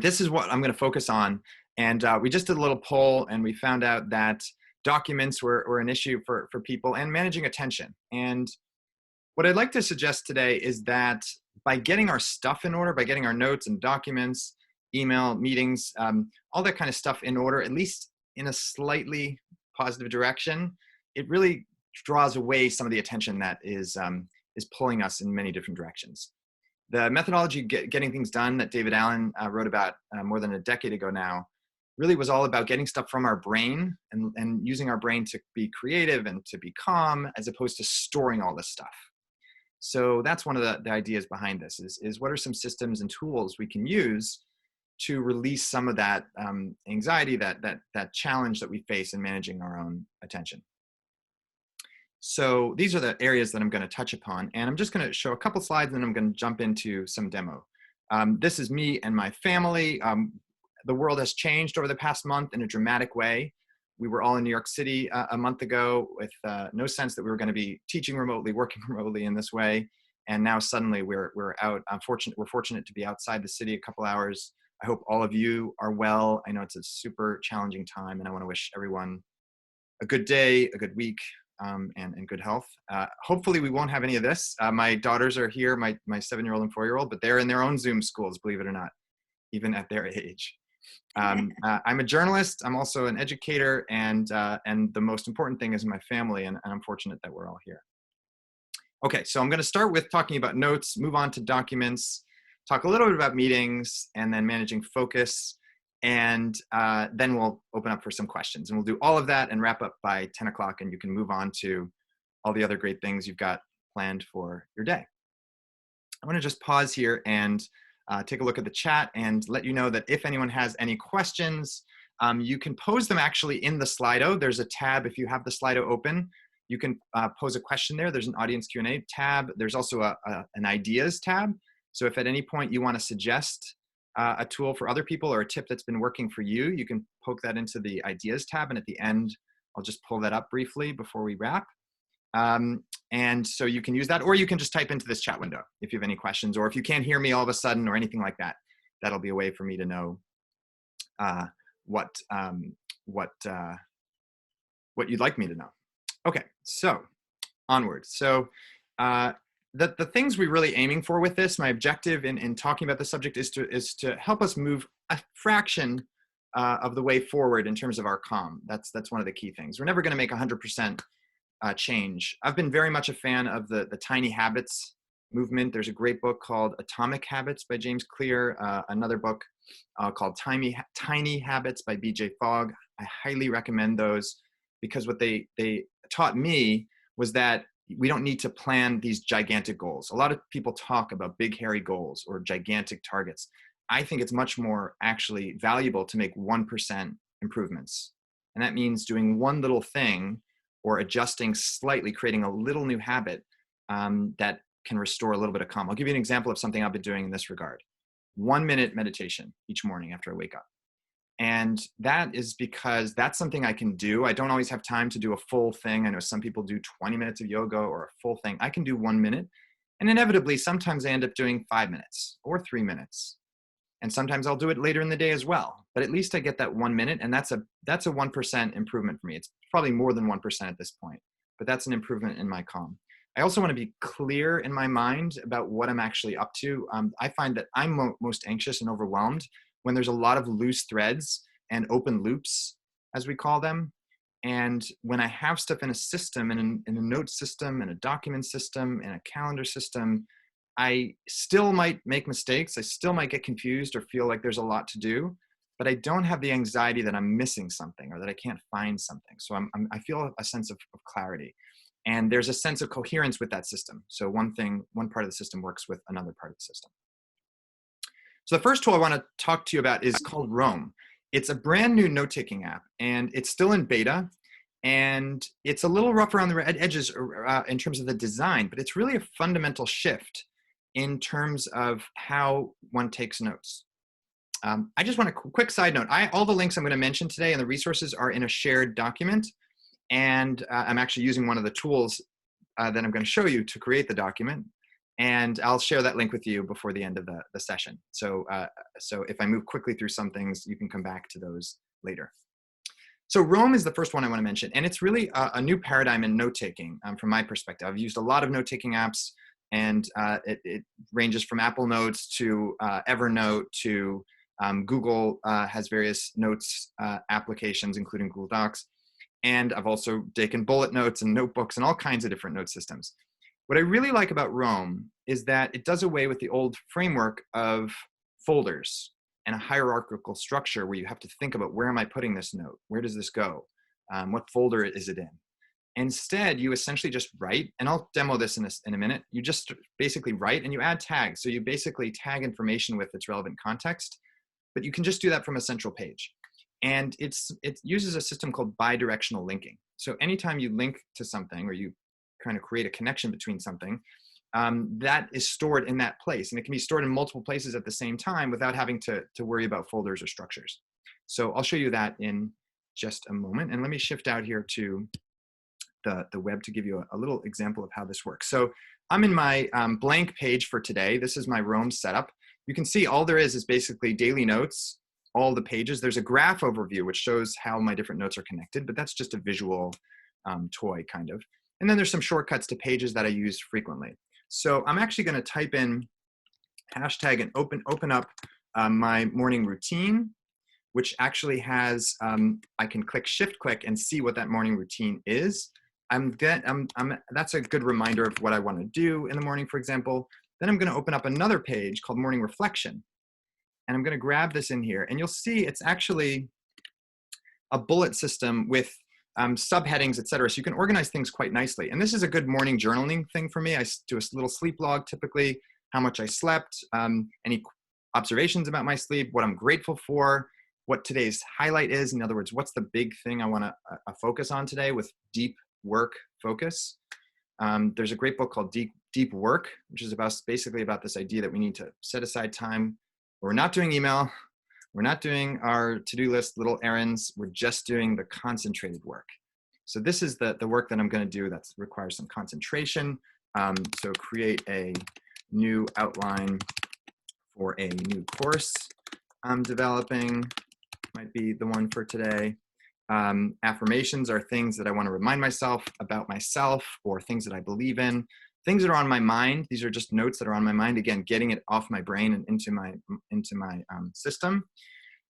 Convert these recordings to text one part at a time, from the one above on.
this is what I'm going to focus on. And we just did a little poll, and we found out that documents were an issue for people, and managing attention. And what I'd like to suggest today is that by getting our stuff in order, by getting our notes and documents, email, meetings, all that kind of stuff in order, at least in a slightly positive direction, it really draws away some of the attention that is pulling us in many different directions. The methodology getting things done that David Allen wrote about more than a decade ago now really was all about getting stuff from our brain and using our brain to be creative and to be calm, as opposed to storing all this stuff. So that's one of the ideas behind this is what are some systems and tools we can use to release some of that anxiety, that challenge that we face in managing our own attention. So these are the areas that I'm going to touch upon, and I'm just going to show a couple slides, and then I'm going to jump into some demo. This is me and my family. The world has changed over the past month in a dramatic way. We were all in New York City a month ago with no sense that we were going to be teaching remotely, working remotely in this way. And now suddenly we're out. We're fortunate to be outside the city a couple hours. I hope all of you are well. I know it's a super challenging time, and I want to wish everyone a good day, a good week, and good health. Hopefully we won't have any of this. My daughters are here, my 7-year-old and 4-year-old, but they're in their own Zoom schools, believe it or not, even at their age. I'm a journalist. I'm also an educator, and the most important thing is my family, and I'm fortunate that we're all here. Okay, so I'm going to start with talking about notes, move on to documents, talk a little bit about meetings, and then managing focus, and then we'll open up for some questions. And we'll do all of that and wrap up by 10 o'clock, and you can move on to all the other great things you've got planned for your day. I want to just pause here and take a look at the chat and let you know that if anyone has any questions, you can pose them actually in the Slido. There's a tab if you have the Slido open. You can pose a question there. There's an audience Q&A tab. There's also an ideas tab. So if at any point you want to suggest a tool for other people or a tip that's been working for you, you can poke that into the ideas tab. And at the end, I'll just pull that up briefly before we wrap. And so you can use that, or you can just type into this chat window if you have any questions, or if you can't hear me all of a sudden or anything like that, that'll be a way for me to know what you'd like me to know. Okay, so onward. So the things we're really aiming for with this, my objective in talking about the subject is to help us move a fraction of the way forward in terms of our calm. That's one of the key things. We're never going to make 100% change. I've been very much a fan of the tiny habits movement. There's a great book called Atomic Habits by James Clear, another book called Tiny Habits by BJ Fogg. I highly recommend those because what they taught me was that we don't need to plan these gigantic goals. A lot of people talk about big, hairy goals or gigantic targets. I think it's much more actually valuable to make 1% improvements. And that means doing one little thing or adjusting slightly, creating a little new habit that can restore a little bit of calm. I'll give you an example of something I've been doing in this regard. 1-minute meditation each morning after I wake up. And that is because that's something I can do. I don't always have time to do a full thing. I know some people do 20 minutes of yoga or a full thing. I can do 1 minute. And inevitably, sometimes I end up doing 5 minutes or 3 minutes. And sometimes I'll do it later in the day as well. But at least I get that 1 minute, and that's a 1% improvement for me. It's probably more than 1% at this point, but that's an improvement in my calm. I also want to be clear in my mind about what I'm actually up to. I find that I'm most anxious and overwhelmed when there's a lot of loose threads and open loops, as we call them. And when I have stuff in a system, in a note system, in a document system, in a calendar system, I still might make mistakes. I still might get confused or feel like there's a lot to do, but I don't have the anxiety that I'm missing something or that I can't find something. So I feel a sense of clarity. And there's a sense of coherence with that system. So one part of the system works with another part of the system. So the first tool I want to talk to you about is called Roam. It's a brand new note-taking app, and it's still in beta. And it's a little rough around the edges in terms of the design, but it's really a fundamental shift in terms of how one takes notes. I just want a quick side note. All the links I'm going to mention today and the resources are in a shared document. And I'm actually using one of the tools that I'm going to show you to create the document. And I'll share that link with you before the end of the session. So, so if I move quickly through some things, you can come back to those later. So Roam is the first one I want to mention, and it's really a new paradigm in note-taking from my perspective. I've used a lot of note-taking apps, and it ranges from Apple Notes to Evernote to Google has various notes applications, including Google Docs. And I've also taken bullet notes and notebooks and all kinds of different note systems. What I really like about Roam is that it does away with the old framework of folders and a hierarchical structure where you have to think about, where am I putting this note? Where does this go? What folder is it in? Instead, you essentially just write, and I'll demo this in a minute. You just basically write and you add tags. So you basically tag information with its relevant context, but you can just do that from a central page. And it uses a system called bidirectional linking. So anytime you link to something, or you kind of create a connection between something, that is stored in that place. And it can be stored in multiple places at the same time without having to worry about folders or structures. So I'll show you that in just a moment. And let me shift out here to the web to give you a little example of how this works. So I'm in my blank page for today. This is my Roam setup. You can see all there is basically daily notes, all the pages. There's a graph overview, which shows how my different notes are connected, but that's just a visual toy kind of. And then there's some shortcuts to pages that I use frequently. So I'm actually going to type in hashtag and open up my morning routine, which actually has, I can click shift click and see what that morning routine is. That's a good reminder of what I want to do in the morning, for example. Then I'm going to open up another page called morning reflection. And I'm going to grab this in here, and you'll see it's actually a bullet system with subheadings, et cetera. So you can organize things quite nicely. And this is a good morning journaling thing for me. I do a little sleep log, typically, how much I slept, any observations about my sleep, what I'm grateful for, what today's highlight is. In other words, what's the big thing I want to focus on today with deep work focus. There's a great book called Deep Work, which is basically about this idea that we need to set aside time. We're not doing email. We're not doing our to-do list, little errands. We're just doing the concentrated work. So this is the work that I'm going to do that requires some concentration. So create a new outline for a new course I'm developing, might be the one for today. Affirmations are things that I want to remind myself about myself, or things that I believe in. Things that are on my mind. These are just notes that are on my mind. Again, getting it off my brain and into my system.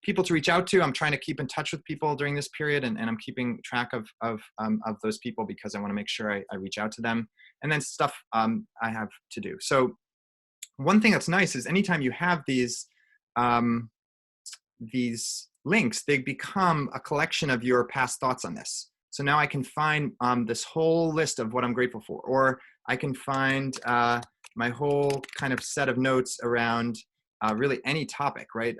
People to reach out to. I'm trying to keep in touch with people during this period, and I'm keeping track of those people because I want to make sure I reach out to them. And then stuff I have to do. So one thing that's nice is anytime you have these links, they become a collection of your past thoughts on this. So now I can find this whole list of what I'm grateful for, or I can find my whole kind of set of notes around really any topic, right?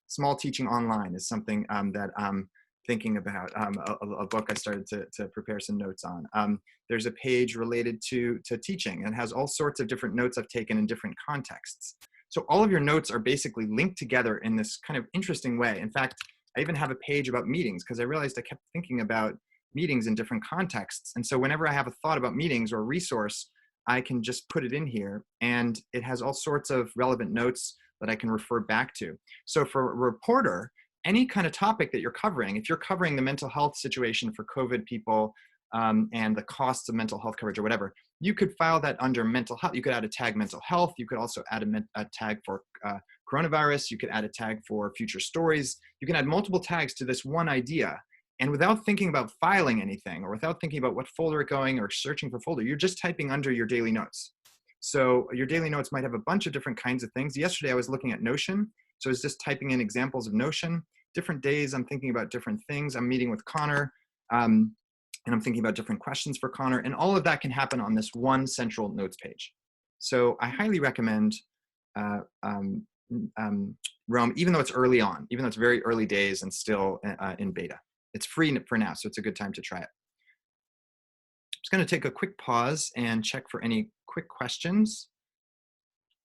Small teaching online is something that I'm thinking about, a book I started to prepare some notes on. There's a page related to teaching and has all sorts of different notes I've taken in different contexts. So all of your notes are basically linked together in this kind of interesting way. In fact, I even have a page about meetings because I realized I kept thinking about meetings in different contexts. And so whenever I have a thought about meetings or a resource, I can just put it in here, and it has all sorts of relevant notes that I can refer back to. So for a reporter, any kind of topic that you're covering, if you're covering the mental health situation for COVID people and the costs of mental health coverage or whatever, you could file that under mental health. You could add a tag mental health. You could also add a tag for coronavirus. You could add a tag for future stories. You can add multiple tags to this one idea. And without thinking about filing anything, or without thinking about what folder it's going or searching for folder, you're just typing under your daily notes. So your daily notes might have a bunch of different kinds of things. Yesterday I was looking at Notion. So I was just typing in examples of Notion. Different days I'm thinking about different things. I'm meeting with Connor and I'm thinking about different questions for Connor. And all of that can happen on this one central notes page. So I highly recommend Roam, even though it's early on, even though it's very early days and still in beta. It's free for now, so it's a good time to try it. I'm just going to take a quick pause and check for any quick questions.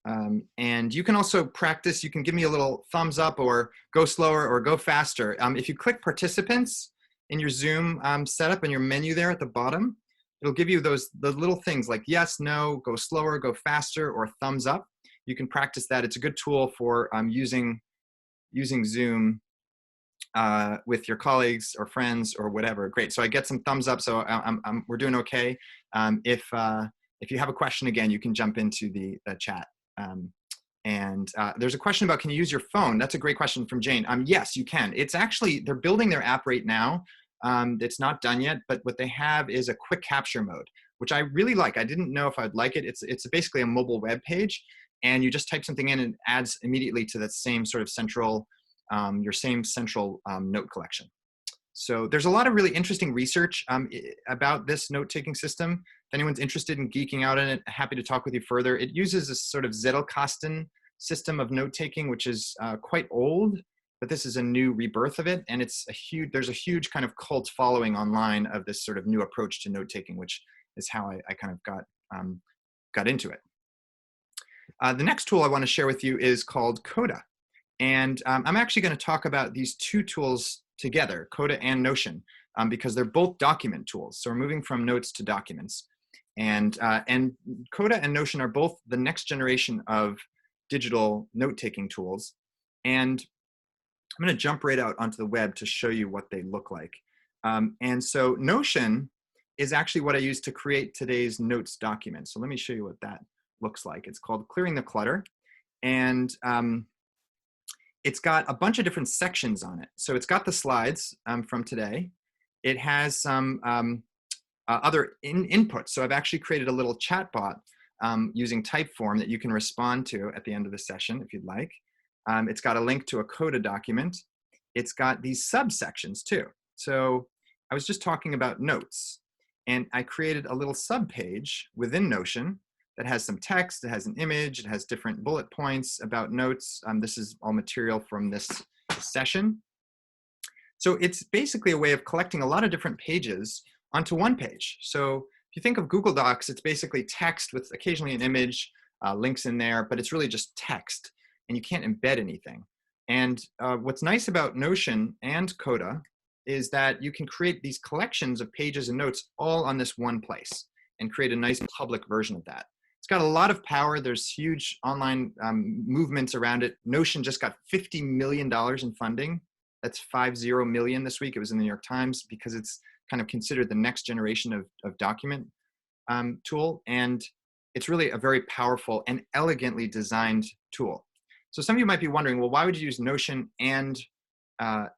And you can also practice. You can give me a little thumbs up or go slower or go faster. If you click participants in your Zoom setup in your menu there at the bottom, it'll give you the little things like yes, no, go slower, go faster, or thumbs up. You can practice that. It's a good tool for using Zoom with your colleagues or friends or whatever. Great. So I get some thumbs up. So we're doing okay. If you have a question, again, you can jump into the chat. There's a question about, can you use your phone? That's a great question from Jane. Yes, you can. It's actually, they're building their app right now. It's not done yet, but what they have is a quick capture mode, which I really like. I didn't know if I'd like it. It's basically a mobile web page, and you just type something in and it adds immediately to that same sort of central, your same central note collection. So there's a lot of really interesting research about this note-taking system. If anyone's interested in geeking out on it, happy to talk with you further. It uses a sort of Zettelkasten system of note-taking, which is quite old, but this is a new rebirth of it. And there's a huge kind of cult following online of this sort of new approach to note-taking, which is how I kind of got into it. The next tool I want to share with you is called Coda. And I'm actually going to talk about these two tools together, Coda and Notion, because they're both document tools. So we're moving from notes to documents. And Coda and Notion are both the next generation of digital note-taking tools. And I'm going to jump right out onto the web to show you what they look like. And so Notion is actually what I use to create today's notes document. So let me show you what that looks like. It's called Clearing the Clutter. And it's got a bunch of different sections on it. So it's got the slides from today. It has some other inputs. So I've actually created a little chat bot using Typeform that you can respond to at the end of the session if you'd like. It's got a link to a Coda document. It's got these subsections too. So I was just talking about notes, and I created a little subpage within Notion that has some text, it has an image, it has different bullet points about notes. This is all material from this session. So it's basically a way of collecting a lot of different pages onto one page. So if you think of Google Docs, it's basically text with occasionally an image, links in there, but it's really just text, and you can't embed anything. And what's nice about Notion and Coda is that you can create these collections of pages and notes all on this one place and create a nice public version of that. It's got a lot of power. There's huge online movements around it. Notion just got $50 million in funding. That's 50 million this week. It was in the New York Times, because it's kind of considered the next generation of document tool. And it's really a very powerful and elegantly designed tool. So some of you might be wondering, well, why would you use Notion and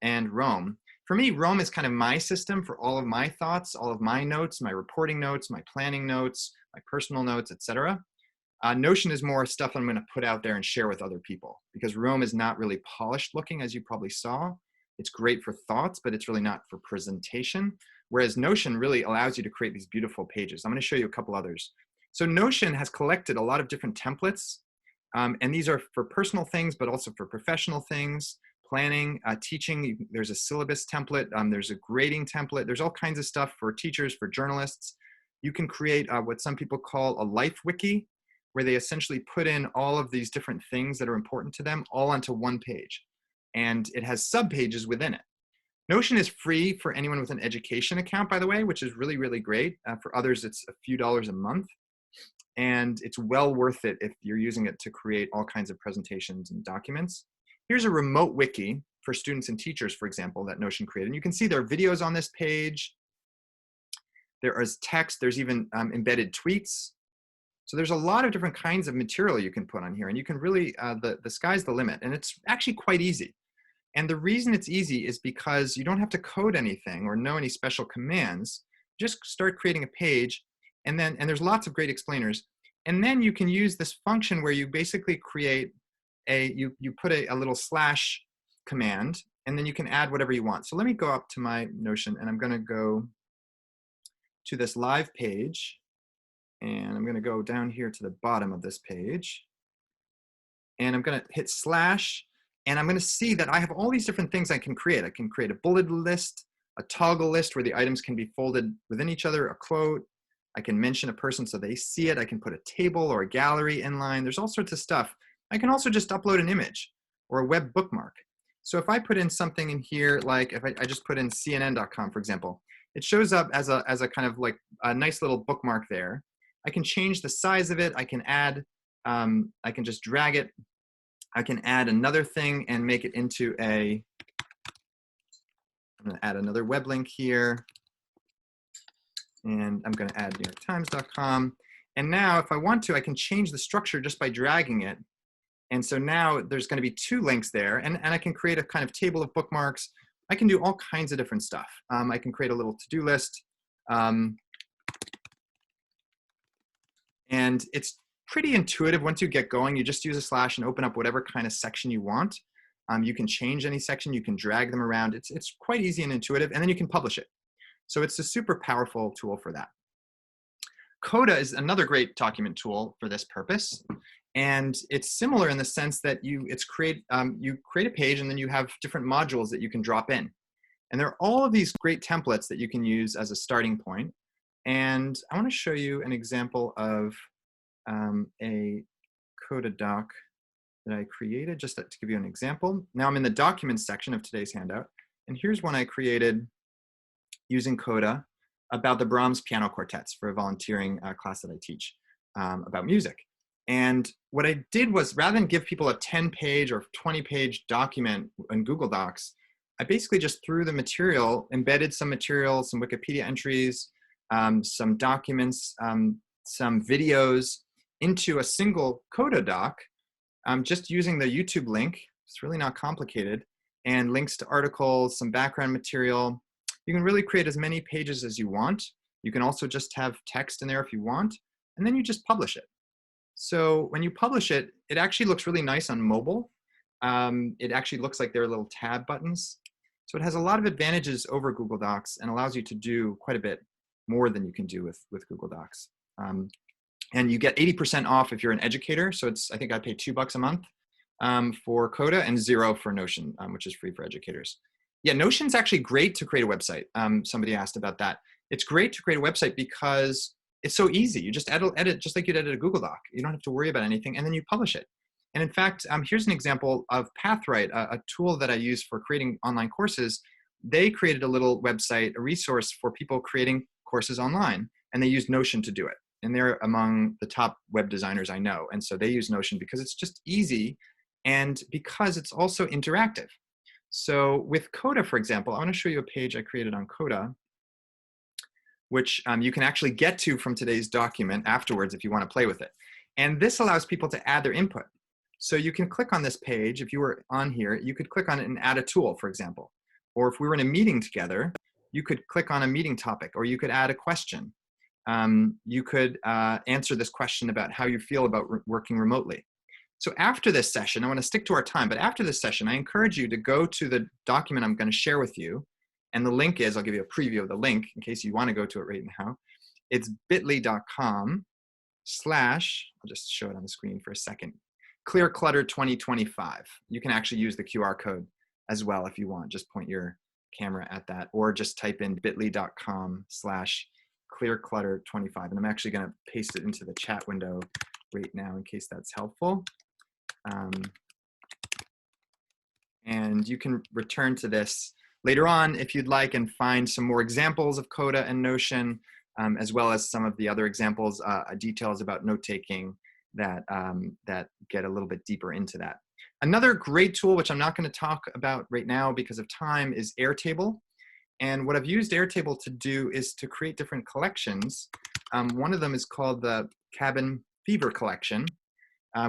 Roam? For me, Roam is kind of my system for all of my thoughts, all of my notes, my reporting notes, my planning notes, my personal notes, etc. Notion is more stuff I'm going to put out there and share with other people, because Roam is not really polished looking, as you probably saw. It's great for thoughts, but it's really not for presentation. Whereas Notion really allows you to create these beautiful pages. I'm going to show you a couple others. So Notion has collected a lot of different templates, and these are for personal things, but also for professional things. Planning, teaching, there's a syllabus template, there's a grading template, there's all kinds of stuff for teachers, for journalists. You can create what some people call a life wiki, where they essentially put in all of these different things that are important to them all onto one page. And it has subpages within it. Notion is free for anyone with an education account, by the way, which is really, really great. For others, it's a few dollars a month. And it's well worth it if you're using it to create all kinds of presentations and documents. Here's a remote wiki for students and teachers, for example, that Notion created. And you can see there are videos on this page. There is text. There's even embedded tweets. So there's a lot of different kinds of material you can put on here. And you can really, the sky's the limit. And it's actually quite easy. And the reason it's easy is because you don't have to code anything or know any special commands. Just start creating a page. And there's lots of great explainers. And then you can use this function where you basically create you put a little slash command, and then you can add whatever you want. So let me go up to my Notion, and I'm going to go to this live page, and I'm going to go down here to the bottom of this page, and I'm going to hit slash, and I'm going to see that I have all these different things I can create. I can create a bulleted list, a toggle list where the items can be folded within each other, a quote. I can mention a person so they see it. I can put a table or a gallery inline. There's all sorts of stuff. I can also just upload an image or a web bookmark. So if I put in something in here, like if I just put in CNN.com, for example, it shows up as a kind of like a nice little bookmark there. I can change the size of it. I can add, I can just drag it. I can add another thing and make it into I'm going to add another web link here. And I'm going to add NewYorkTimes.com. And now if I want to, I can change the structure just by dragging it. And so now there's going to be 2 links there, and I can create a kind of table of bookmarks. I can do all kinds of different stuff. I can create a little to-do list. And it's pretty intuitive. Once you get going, you just use a slash and open up whatever kind of section you want. You can change any section. You can drag them around. It's quite easy and intuitive, and then you can publish it. So it's a super powerful tool for that. Coda is another great document tool for this purpose. And it's similar in the sense that you create a page and then you have different modules that you can drop in. And there are all of these great templates that you can use as a starting point. And I want to show you an example of a Coda doc that I created, just to give you an example. Now I'm in the documents section of today's handout. And here's one I created using Coda about the Brahms piano quartets for a volunteering class that I teach about music. And what I did was, rather than give people a 10-page or 20-page document in Google Docs, I basically just threw the material, embedded some material, some Wikipedia entries, some documents, some videos into a single Coda doc, just using the YouTube link. It's really not complicated, and links to articles, some background material. You can really create as many pages as you want. You can also just have text in there if you want, and then you just publish it. So when you publish it, it actually looks really nice on mobile. It actually looks like there are little tab buttons. So it has a lot of advantages over Google Docs and allows you to do quite a bit more than you can do with Google Docs. And you get 80% off if you're an educator. So I think I pay $2 a month for Coda and $0 for Notion, which is free for educators. Yeah, Notion's actually great to create a website. Somebody asked about that. It's great to create a website because it's so easy. You just edit just like you'd edit a Google Doc. You don't have to worry about anything, and then you publish it. And in fact, here's an example of Pathwrite, a tool that I use for creating online courses. They created a little website, a resource for people creating courses online, and they used Notion to do it. And they're among the top web designers I know. And so they use Notion because it's just easy and because it's also interactive. So with Coda, for example, I want to show you a page I created on Coda, which you can actually get to from today's document afterwards if you want to play with it. And this allows people to add their input. So you can click on this page. If you were on here, you could click on it and add a tool, for example. Or if we were in a meeting together, you could click on a meeting topic, or you could add a question. You could answer this question about how you feel about working remotely. So after this session, I want to stick to our time, but after this session, I encourage you to go to the document I'm going to share with you. And the link is, I'll give you a preview of the link in case you want to go to it right now. It's bit.ly.com/, I'll just show it on the screen for a second, Clear Clutter 2025. You can actually use the QR code as well if you want. Just point your camera at that, or just type in bit.ly.com/Clear Clutter 25. And I'm actually going to paste it into the chat window right now in case that's helpful. And you can return to this later on if you'd like and find some more examples of Coda and Notion, as well as some of the other examples, details about note-taking that get a little bit deeper into that. Another great tool, which I'm not going to talk about right now because of time, is Airtable. And what I've used Airtable to do is to create different collections. One of them is called the Cabin Fever Collection,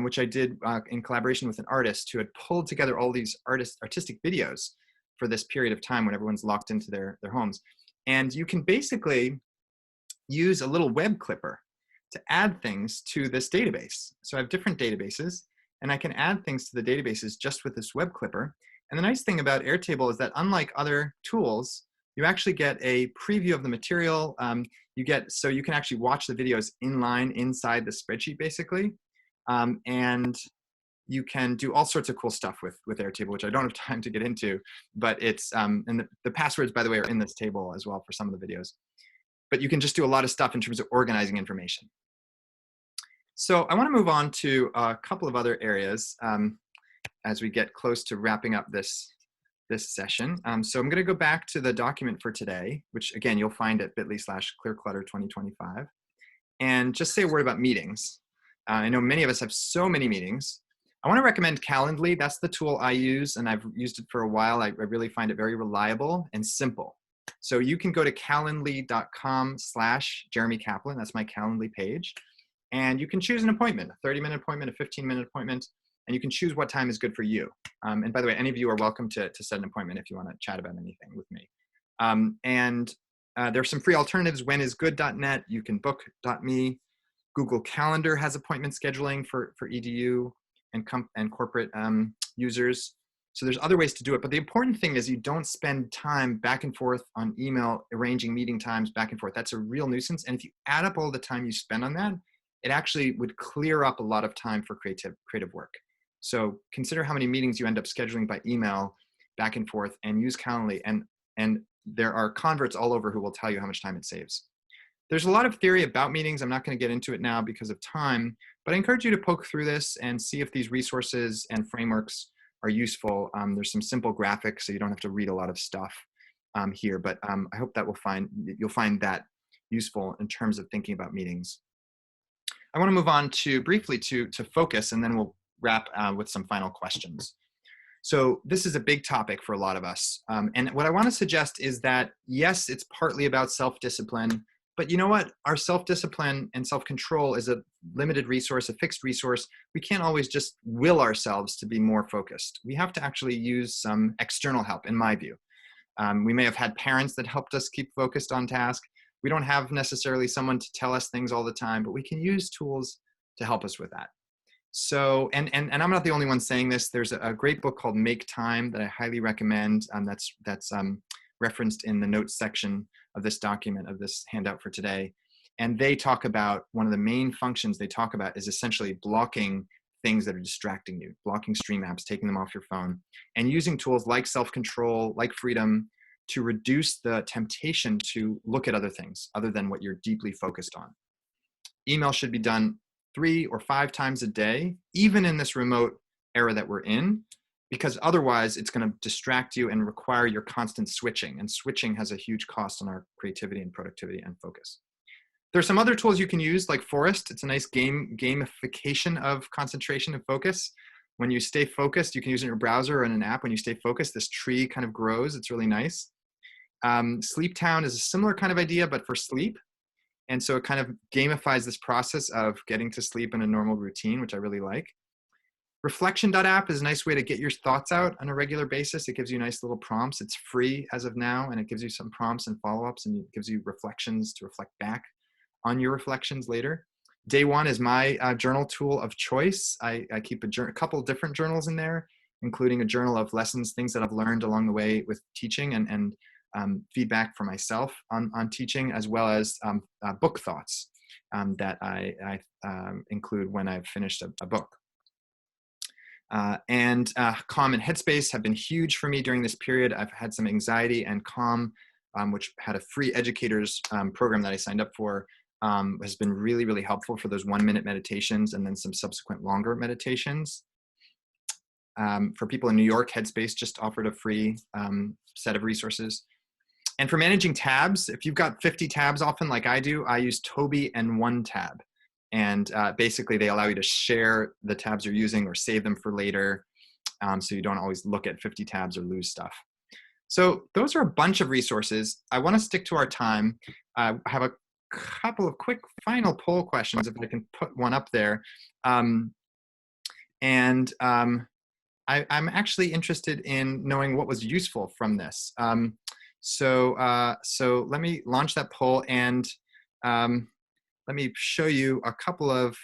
which I did in collaboration with an artist who had pulled together all these artistic videos for this period of time when everyone's locked into their homes. And you can basically use a little web clipper to add things to this database. So I have different databases, and I can add things to the databases just with this web clipper. And the nice thing about Airtable is that unlike other tools, you actually get a preview of the material. So you can actually watch the videos inline inside the spreadsheet, basically. And you can do all sorts of cool stuff with Airtable, which I don't have time to get into, but it's, and the passwords, by the way, are in this table as well for some of the videos. But you can just do a lot of stuff in terms of organizing information. So I want to move on to a couple of other areas as we get close to wrapping up this this session. So I'm going to go back to the document for today, which again, you'll find at bit.ly/clearclutter2025, and just say a word about meetings. I know many of us have so many meetings. I want to recommend Calendly. That's the tool I use, and I've used it for a while. I really find it very reliable and simple. So you can go to calendly.com/Jeremy Caplan. That's my Calendly page. And you can choose an appointment, a 30-minute appointment, a 15-minute appointment, and you can choose what time is good for you. And by the way, any of you are welcome to set an appointment if you want to chat about anything with me. There's some free alternatives, whenisgood.net, you can book.me. Google Calendar has appointment scheduling for EDU and corporate users. So there's other ways to do it, but the important thing is you don't spend time back and forth on email, arranging meeting times back and forth. That's a real nuisance. And if you add up all the time you spend on that, it actually would clear up a lot of time for creative work. So consider how many meetings you end up scheduling by email back and forth, and use Calendly. And there are converts all over who will tell you how much time it saves. There's a lot of theory about meetings. I'm not going to get into it now because of time, but I encourage you to poke through this and see if these resources and frameworks are useful. There's some simple graphics, so you don't have to read a lot of stuff here, but I hope that you'll find that useful in terms of thinking about meetings. I want to move on briefly to focus, and then we'll wrap with some final questions. So this is a big topic for a lot of us. And what I want to suggest is that, yes, it's partly about self-discipline, but you know what? Our self-discipline and self-control is a limited resource, a fixed resource. We can't always just will ourselves to be more focused. We have to actually use some external help, in my view. We may have had parents that helped us keep focused on task. We don't have necessarily someone to tell us things all the time, but we can use tools to help us with that. So, and I'm not the only one saying this. There's a great book called Make Time that I highly recommend. That's referenced in the notes section of this document, of this handout for today. And they talk about one of the main functions they talk about is essentially blocking things that are distracting you, blocking stream apps, taking them off your phone, and using tools like self-control, like freedom, to reduce the temptation to look at other things other than what you're deeply focused on. Email should be done 3 or 5 times a day, even in this remote era that we're in, because otherwise it's going to distract you and require your constant switching. And switching has a huge cost on our creativity and productivity and focus. There's some other tools you can use, like Forest. It's a nice gamification of concentration and focus. When you stay focused, you can use it in your browser or in an app. When you stay focused, this tree kind of grows. It's really nice. Sleep Town is a similar kind of idea, but for sleep. And so it kind of gamifies this process of getting to sleep in a normal routine, which I really like. Reflection.app is a nice way to get your thoughts out on a regular basis. It gives you nice little prompts. It's free as of now, and it gives you some prompts and follow-ups, and it gives you reflections to reflect back on your reflections later. Day One is my journal tool of choice. I keep a couple of different journals in there, including a journal of lessons, things that I've learned along the way with teaching, and feedback for myself on teaching, as well as book thoughts that I include when I've finished a book. Calm and Headspace have been huge for me during this period. I've had some anxiety, and Calm, which had a free educators program that I signed up for, has been really, really helpful for those 1-minute meditations and then some subsequent longer meditations. For people in New York, Headspace just offered a free set of resources. And for managing tabs, if you've got 50 tabs often like I do, I use Toby and OneTab. And basically they allow you to share the tabs you're using or save them for later, so you don't always look at 50 tabs or lose stuff. So those are a bunch of resources. I want to stick to our time. I have a couple of quick final poll questions, if I can put one up there. I'm actually interested in knowing what was useful from this. So let me launch that poll, and let me show you a couple of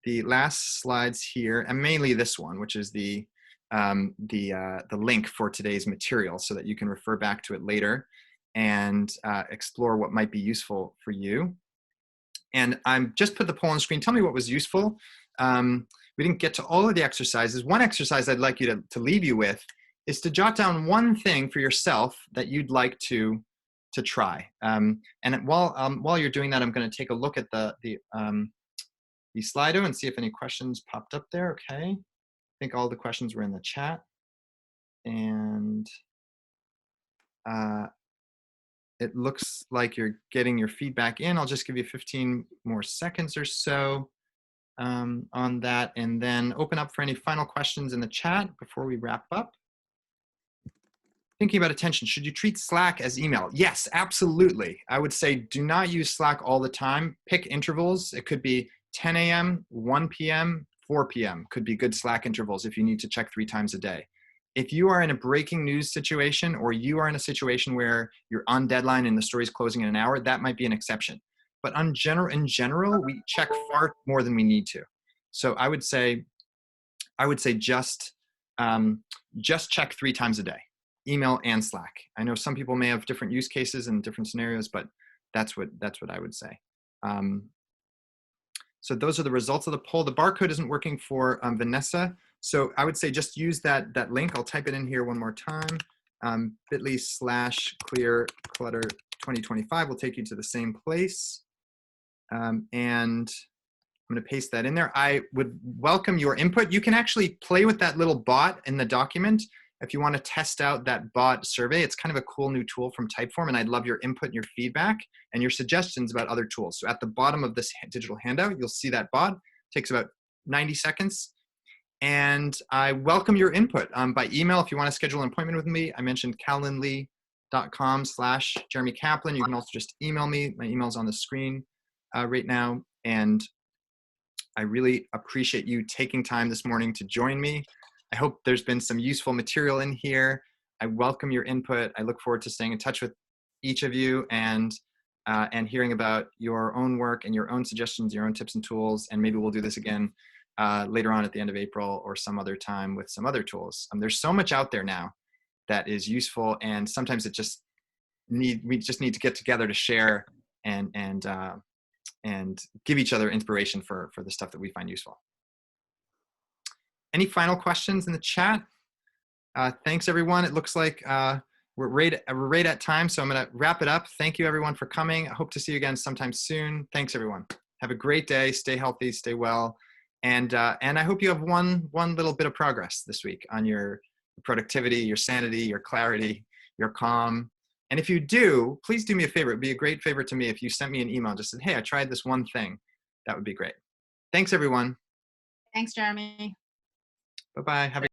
the last slides here, and mainly this one, which is the link for today's material, so that you can refer back to it later and explore what might be useful for you. And I'm just put the poll on the screen. Tell me what was useful. We didn't get to all of the exercises. One exercise I'd like you to leave you with is to jot down one thing for yourself that you'd like to try. And while you're doing that, I'm going to take a look at the Slido and see if any questions popped up there. Okay, I think all the questions were in the chat. And It looks like you're getting your feedback in. I'll just give you 15 more seconds or so on that, and then open up for any final questions in the chat before we wrap up. Thinking about attention, should you treat Slack as email? Yes, absolutely. I would say do not use Slack all the time. Pick intervals. It could be 10 a.m., 1 p.m., 4 p.m. could be good Slack intervals if you need to check 3 times a day. If you are in a breaking news situation, or you are in a situation where you're on deadline and the story's closing in an hour, that might be an exception. But in general, we check far more than we need to. So I would say just check 3 times a day, email and Slack. I know some people may have different use cases and different scenarios, but that's what I would say. So those are the results of the poll. The barcode isn't working for Vanessa. So I would say just use that link. I'll type it in here one more time. bit.ly/clear clutter 2025 will take you to the same place. And I'm going to paste that in there. I would welcome your input. You can actually play with that little bot in the document if you want to test out that bot survey. It's kind of a cool new tool from Typeform, and I'd love your input and your feedback and your suggestions about other tools. So at the bottom of this digital handout, you'll see that bot. It takes about 90 seconds. And I welcome your input by email if you want to schedule an appointment with me. I mentioned calendly.com/Jeremy Caplan. You can also just email me. My email's on the screen right now. And I really appreciate you taking time this morning to join me. I hope there's been some useful material in here. I welcome your input. I look forward to staying in touch with each of you and hearing about your own work and your own suggestions, your own tips and tools. And maybe we'll do this again later on at the end of April or some other time with some other tools. There's so much out there now that is useful, and sometimes we just need to get together to share and give each other inspiration for the stuff that we find useful. Any final questions in the chat? Thanks, everyone. It looks like we're right at time, so I'm going to wrap it up. Thank you, everyone, for coming. I hope to see you again sometime soon. Thanks, everyone. Have a great day. Stay healthy. Stay well. And I hope you have one little bit of progress this week on your productivity, your sanity, your clarity, your calm. And if you do, please do me a favor. It'd be a great favor to me if you sent me an email, just said, hey, I tried this one thing. That would be great. Thanks, everyone. Thanks, Jeremy. Bye-bye. Have a